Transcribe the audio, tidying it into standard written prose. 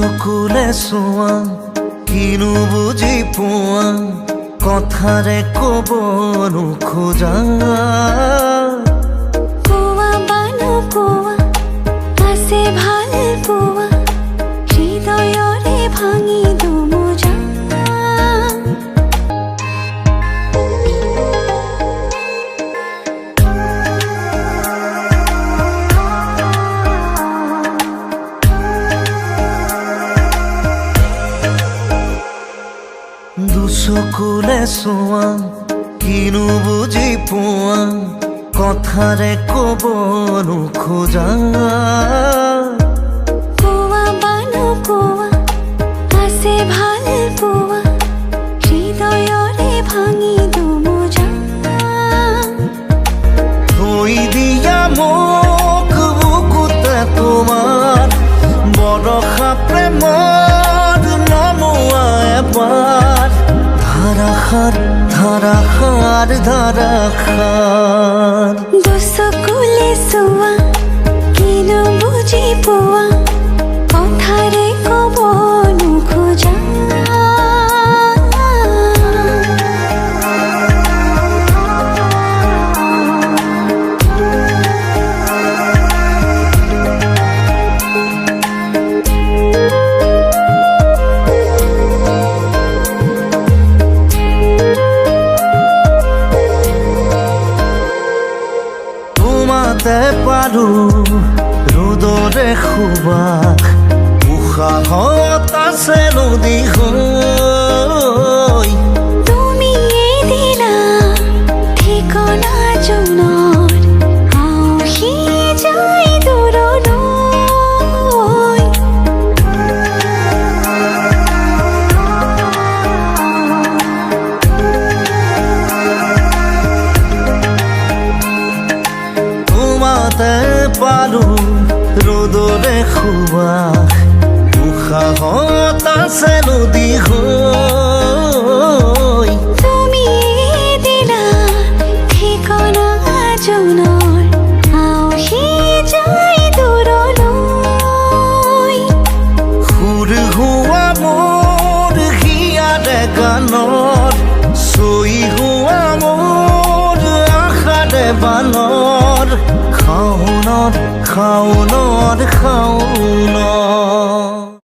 চকুলে চোৱা কিনো বুজি পোৱা কথাৰে ক'ব নোখোজা কোৱা বানো কোৱা আছে ভাল পোৱা হৃদয়ৰে ভাঙি দুমোজা দুচকুলে চোৱা কিনো বুজি পোৱা কথাৰে ক'ব নোখোজা কোৱা বানো কোৱা আছে ভাল পোৱা হৃদয়ৰে ভাঙি দুমোজা থৈ দিয়া মোক বুকুতে তোমাৰ বৰষা প্ৰেমৰ নমোৱা এবাৰ ধাৰাসাৰ ধাৰাসাৰ ধাৰাসাৰ দুচকুলে চোৱা কিনো বুজি পোৱা কথাৰে ক'ব নোখোজা তোমাতে পাৰো ৰ'দৰে সুবাস উশাহত আছে নদী হৈ তুমি এদিনা ঠিকনা জোনৰ আউসি যায় দূৰলৈ তোমাতে পাৰো ৰ'দৰে সুবাস উশাহত আছে নদী হৈ তুমি এদিনা ঠিকনা জোনৰ আউসি যায় দূৰলৈ সুৰ হোৱা মোৰ হিয়াৰে গানত চৈ হোৱা মোৰ আশাৰে বানৰ খাওনত খাওনত খাওনত